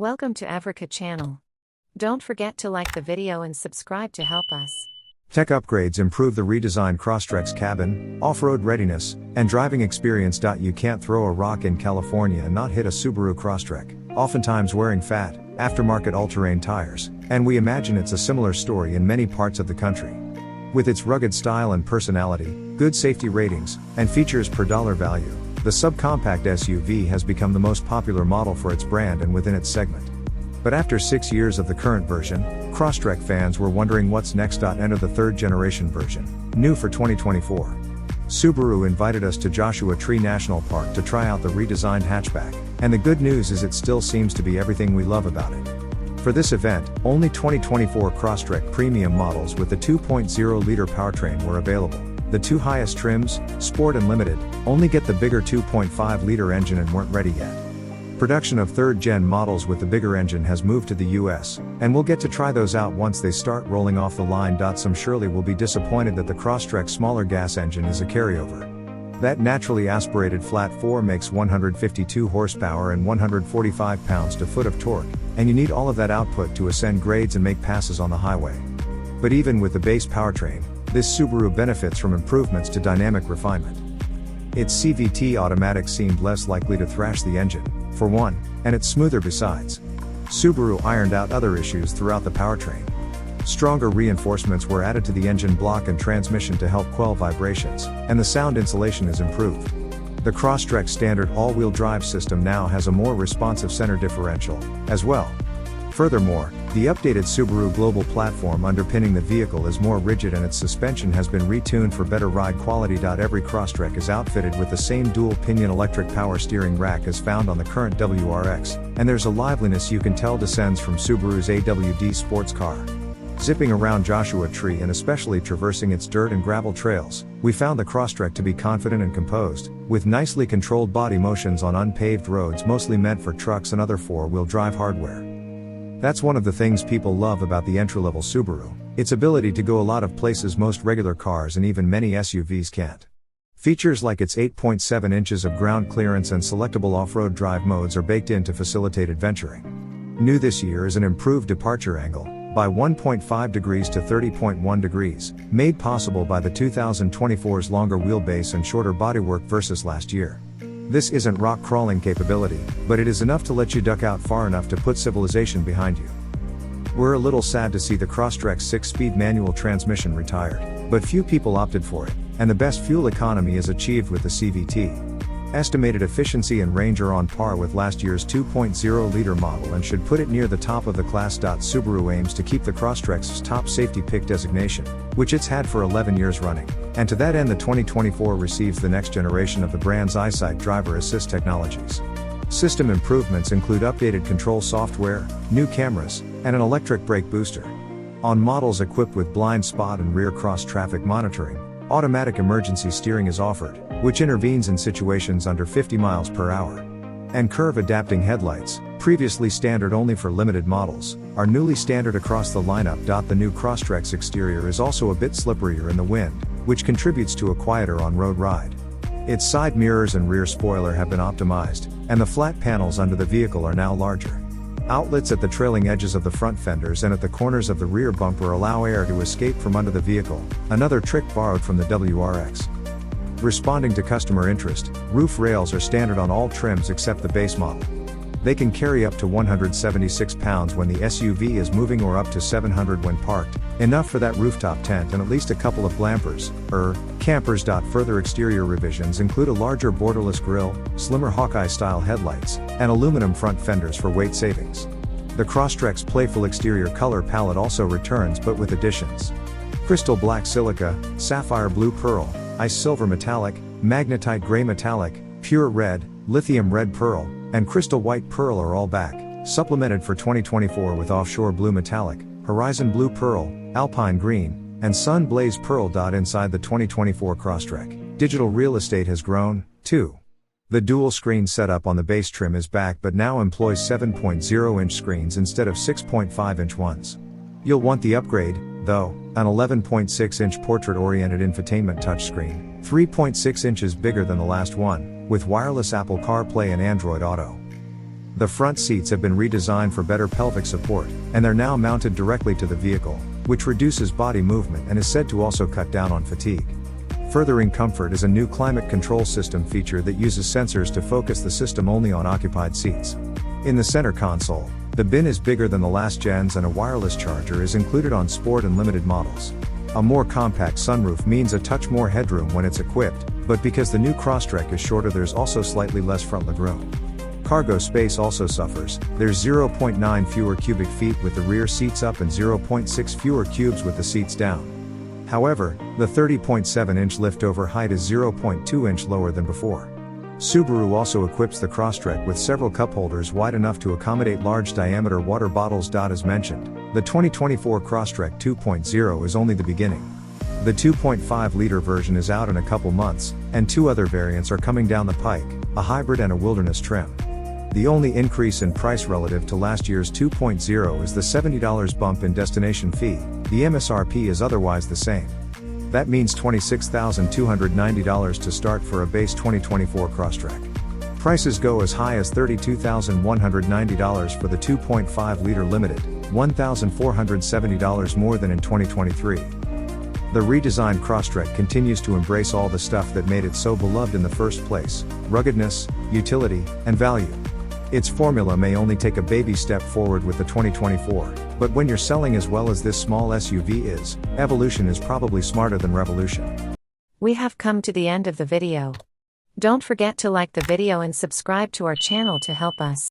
Welcome to Africa channel. Don't forget to like the video and subscribe to help us. Tech upgrades improve the redesigned Crosstrek's cabin, off-road readiness, and driving experience. You can't throw a rock in California and not hit a Subaru Crosstrek, oftentimes wearing fat, aftermarket all-terrain tires, and we imagine it's a similar story in many parts of the country. With its rugged style and personality, good safety ratings, and features per dollar value, the subcompact SUV has become the most popular model for its brand and within its segment. But after 6 years of the current version, Crosstrek fans were wondering what's next. Enter the third generation version, new for 2024. Subaru invited us to Joshua Tree National Park to try out the redesigned hatchback, and the good news is it still seems to be everything we love about it. For this event, only 2024 Crosstrek premium models with the 2.0-liter powertrain were available. The two highest trims, Sport and Limited, only get the bigger 2.5-liter engine and weren't ready yet. Production of third-gen models with the bigger engine has moved to the US, and we'll get to try those out once they start rolling off the line. Some surely will be disappointed that the Crosstrek's smaller gas engine is a carryover. That naturally aspirated flat 4 makes 152 horsepower and 145 pounds-to-foot of torque, and you need all of that output to ascend grades and make passes on the highway. But even with the base powertrain, this Subaru benefits from improvements to dynamic refinement. Its CVT automatic seemed less likely to thrash the engine, for one, and it's smoother besides. Subaru ironed out other issues throughout the powertrain. Stronger reinforcements were added to the engine block and transmission to help quell vibrations, and the sound insulation is improved. The Crosstrek standard all-wheel drive system now has a more responsive center differential, as well. Furthermore, the updated Subaru Global platform underpinning the vehicle is more rigid and its suspension has been retuned for better ride quality. Every Crosstrek is outfitted with the same dual-pinion electric power steering rack as found on the current WRX, and there's a liveliness you can tell descends from Subaru's AWD sports car. Zipping around Joshua Tree and especially traversing its dirt and gravel trails, we found the Crosstrek to be confident and composed, with nicely controlled body motions on unpaved roads mostly meant for trucks and other four-wheel drive hardware. That's one of the things people love about the entry-level Subaru, its ability to go a lot of places most regular cars and even many SUVs can't. Features like its 8.7 inches of ground clearance and selectable off-road drive modes are baked in to facilitate adventuring. New this year is an improved departure angle, by 1.5 degrees to 30.1 degrees, made possible by the 2024's longer wheelbase and shorter bodywork versus last year. This isn't rock crawling capability, but it is enough to let you duck out far enough to put civilization behind you. We're a little sad to see the Crosstrek's 6-speed manual transmission retired, but few people opted for it, and the best fuel economy is achieved with the CVT. Estimated efficiency and range are on par with last year's 2.0-liter model and should put it near the top of the class. Subaru aims to keep the Crosstrek's top safety pick designation, which it's had for 11 years running, and to that end the 2024 receives the next generation of the brand's EyeSight driver assist technologies. System improvements include updated control software, new cameras, and an electric brake booster. On models equipped with blind spot and rear cross traffic monitoring, automatic emergency steering is offered, which intervenes in situations under 50 miles per hour. And curve-adapting headlights, previously standard only for limited models, are newly standard across the lineup. The new Crosstrek's exterior is also a bit slipperier in the wind, which contributes to a quieter on-road ride. Its side mirrors and rear spoiler have been optimized, and the flat panels under the vehicle are now larger. Outlets at the trailing edges of the front fenders and at the corners of the rear bumper allow air to escape from under the vehicle, another trick borrowed from the WRX. Responding to customer interest, roof rails are standard on all trims except the base model. They can carry up to 176 pounds when the SUV is moving or up to 700 when parked, enough for that rooftop tent and at least a couple of campers. Further exterior revisions include a larger borderless grille, slimmer Hawkeye-style headlights, and aluminum front fenders for weight savings. The Crosstrek's playful exterior color palette also returns but with additions. Crystal black silica, sapphire blue pearl, ice silver metallic, magnetite gray metallic, pure red, lithium red pearl, and crystal white pearl are all back, supplemented for 2024 with offshore blue metallic, horizon blue pearl, alpine green, and sun blaze pearl. Inside the 2024 Crosstrek, digital real estate has grown, too. The dual screen setup on the base trim is back but now employs 7.0-inch screens instead of 6.5-inch ones. You'll want the upgrade, though, an 11.6-inch portrait-oriented infotainment touchscreen, 3.6 inches bigger than the last one, with wireless Apple CarPlay and Android Auto. The front seats have been redesigned for better pelvic support, and they're now mounted directly to the vehicle, which reduces body movement and is said to also cut down on fatigue. Furthering comfort is a new climate control system feature that uses sensors to focus the system only on occupied seats. In the center console, the bin is bigger than the last gens and a wireless charger is included on Sport and Limited models. A more compact sunroof means a touch more headroom when it's equipped, but because the new Crosstrek is shorter, there's also slightly less front legroom. Cargo space also suffers. There's 0.9 fewer cubic feet with the rear seats up and 0.6 fewer cubes with the seats down. However, the 30.7-inch liftover height is 0.2 inch lower than before. Subaru also equips the Crosstrek with several cup holders wide enough to accommodate large diameter water bottles. As mentioned, the 2024 Crosstrek 2.0 is only the beginning. The 2.5-liter version is out in a couple months, and two other variants are coming down the pike, a hybrid and a wilderness trim. The only increase in price relative to last year's 2.0 is the $70 bump in destination fee. The MSRP is otherwise the same. That means $26,290 to start for a base 2024 Crosstrek. Prices go as high as $32,190 for the 2.5-liter Limited, $1,470 more than in 2023. The redesigned Crosstrek continues to embrace all the stuff that made it so beloved in the first place: ruggedness, utility, and value. Its formula may only take a baby step forward with the 2024, but when you're selling as well as this small SUV is, evolution is probably smarter than revolution. We have come to the end of the video. Don't forget to like the video and subscribe to our channel to help us.